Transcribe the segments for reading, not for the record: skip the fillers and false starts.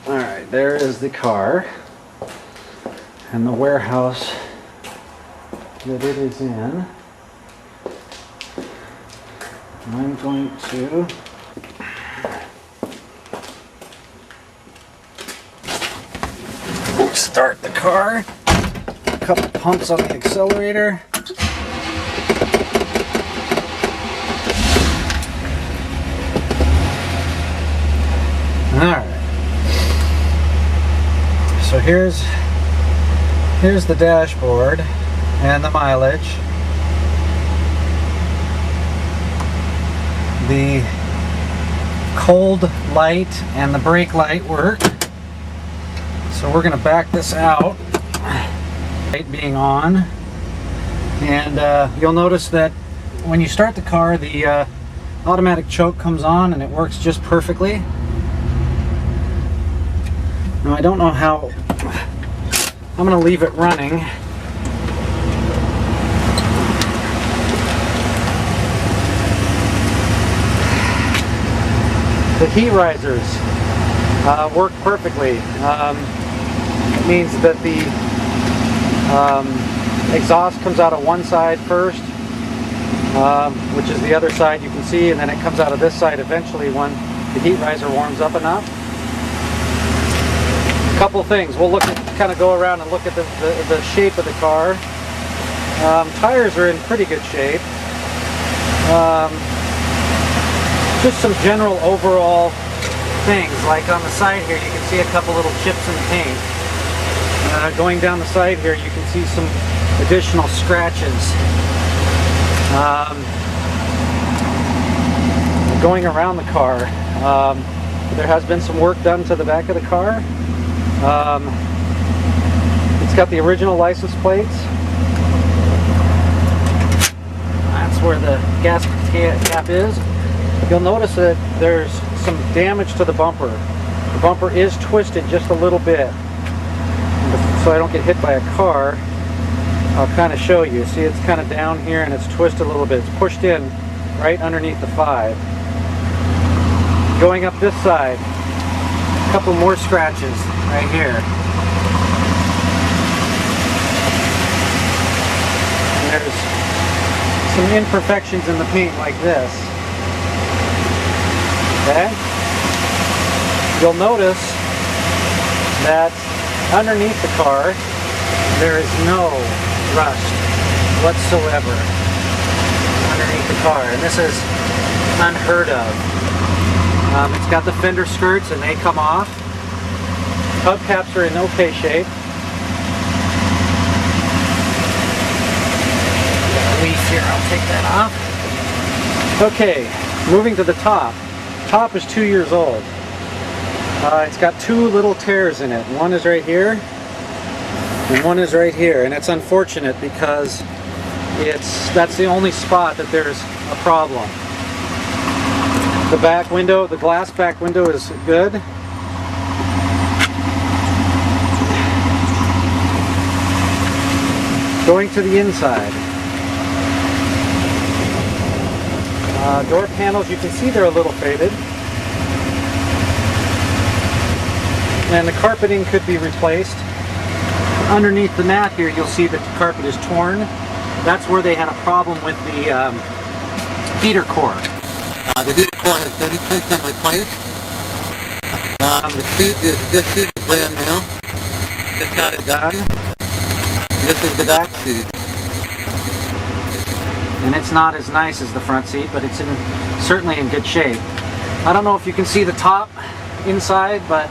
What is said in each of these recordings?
Alright, there is the car and the warehouse that it is in. I'm going to start the car, a couple pumps on the accelerator. Alright. So here's the dashboard and the mileage. The cold light and the brake light work. So we're going to back this out, light being on, and you'll notice that when you start the car, the automatic choke comes on and it works just perfectly. Now I don't know how, I'm going to leave it running. The heat risers work perfectly. It means that the exhaust comes out of one side first, which is the other side you can see, and then it comes out of this side eventually when the heat riser warms up enough. A couple things. We'll look at, kind of go around and look at the shape of the car. Tires are in pretty good shape. Just some general overall things, like on the side here you can see a couple little chips in paint. Going down the side here you can see some additional scratches. Going around the car, there has been some work done to the back of the car. It's got the original license plates. That's where the gas cap is. You'll notice that there's some damage to the bumper. The bumper is twisted just a little bit. So I don't get hit by a car, I'll kind of show you. See, it's kind of down here and it's twisted a little bit. It's pushed in right underneath the 5. Going up this side, a couple more scratches right here. And there's some imperfections in the paint like this. Okay? You'll notice that underneath the car there is no rust whatsoever underneath the car, and this is unheard of. It's got the fender skirts and they come off. Hubcaps are in okay shape. Got a leaf here, I'll take that off. Okay, moving to the top. Top is 2 years old. It's got 2 little tears in it. One is right here, and one is right here. And it's unfortunate because that's the only spot that there's a problem. The back window, the glass back window is good. Going to the inside. Door panels, you can see they're a little faded. And the carpeting could be replaced. Underneath the mat here you'll see that the carpet is torn. That's where they had a problem with the heater core. The heater core has 30% replaced. The seat is brand new. Just got it done. This is the back seat. And it's not as nice as the front seat, but it's certainly in good shape. I don't know if you can see the top inside, but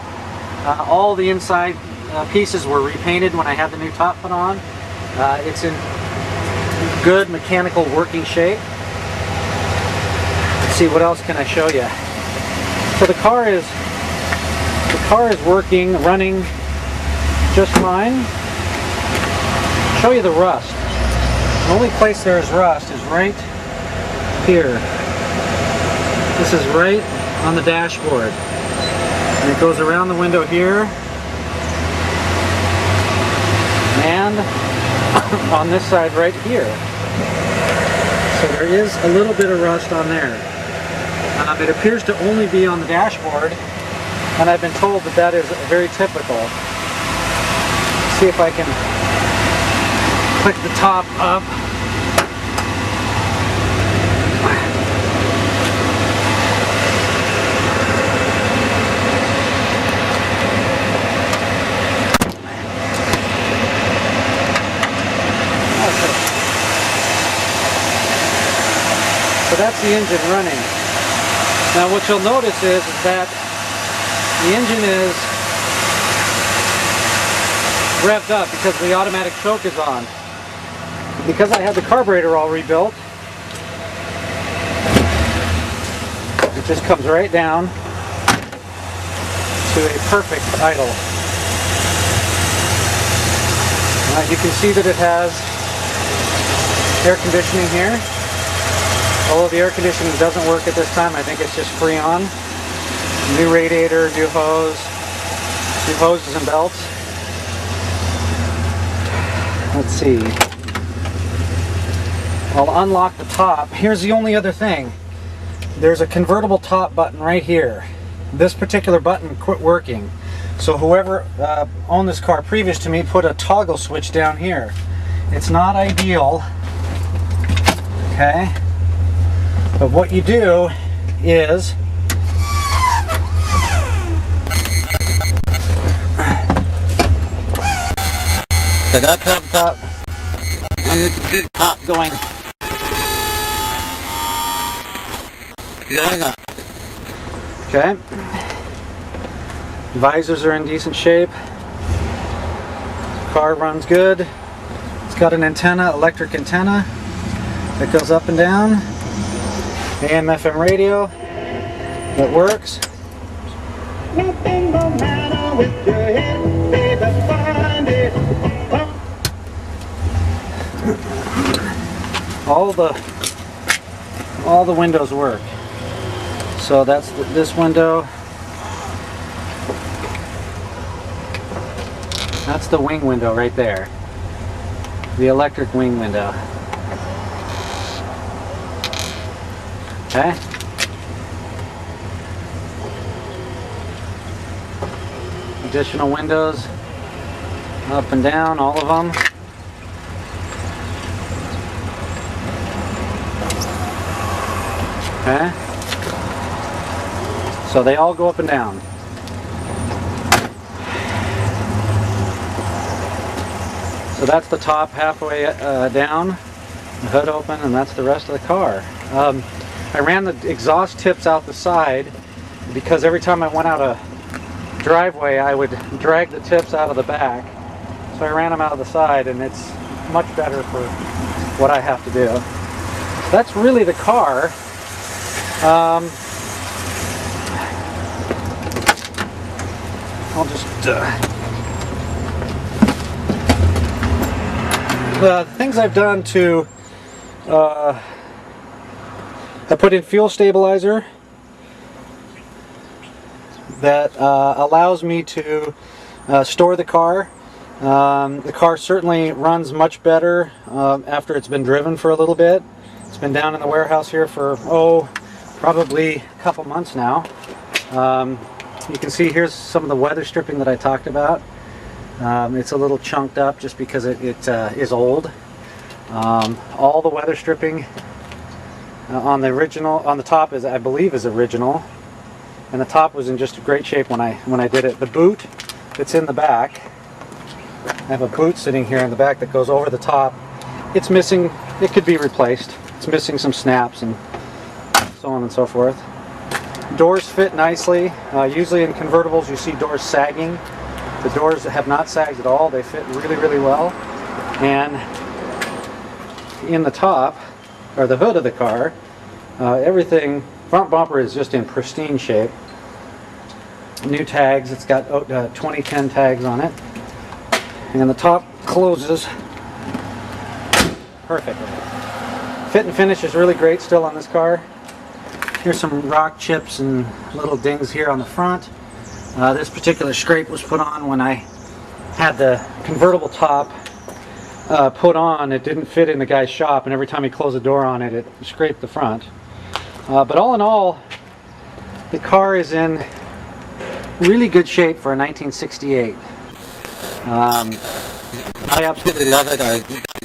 all the inside pieces were repainted when I had the new top put on. It's in good mechanical working shape. Let's see, what else can I show you? So the car is working, running just fine. Show you the rust. The only place there is rust is right here. This is right on the dashboard. And it goes around the window here. And on this side right here. So there is a little bit of rust on there. It appears to only be on the dashboard And I've been told that that is very typical. See if I can click the top up. So that's the engine running. Now what you'll notice is that the engine is revved up because the automatic choke is on. Because I had the carburetor all rebuilt, it just comes right down to a perfect idle. You can see that it has air conditioning here. Although the air conditioning doesn't work at this time, I think it's just Freon. New radiator, new hose, new hoses and belts. Let's see. I'll unlock the top. Here's the only other thing. There's a convertible top button right here. This particular button quit working. So whoever owned this car previous to me put a toggle switch down here. It's not ideal. Okay. But what you do is so that's up top, and it's the top going. Yeah. okay. Visors are in decent shape. Car runs good. It's got an antenna, electric antenna that goes up and down. AM FM radio that works. Nothing no matter with your head, baby, find it. All the windows work. So that's this window. That's the wing window right there. The electric wing window. Okay. Additional windows up and down, all of them. Okay. So they all go up and down. So that's the top halfway down, the hood open, and that's the rest of the car. I ran the exhaust tips out the side because every time I went out a driveway I would drag the tips out of the back. So I ran them out of the side, and it's much better for what I have to do. So that's really the car. I'll just the things I've done to I put in fuel stabilizer that allows me to store the car. The car certainly runs much better after it's been driven for a little bit. It's been down in the warehouse here for, probably a couple months now. You can see here's some of the weather stripping that I talked about. It's a little chunked up just because it is old. All the weather stripping on the top is, I believe, is original, and the top was in just great shape when I did it. The boot that's in the back, I have a boot sitting here in the back that goes over the top. It's missing. It could be replaced. It's missing some snaps and so on and so forth. Doors fit nicely. Usually in convertibles you see doors sagging. The doors have not sagged at all. They fit really, really well. And in the top, or the hood of the car, everything, front bumper is just in pristine shape. New tags, it's got 2010 tags on it. And the top closes perfectly. Fit and finish is really great still on this car. Here's some rock chips and little dings here on the front. This particular scrape was put on when I had the convertible top put on. It didn't fit in the guy's shop, and every time he closed the door on it, it scraped the front. But all in all, the car is in really good shape for a 1968. I absolutely Absolutely love it.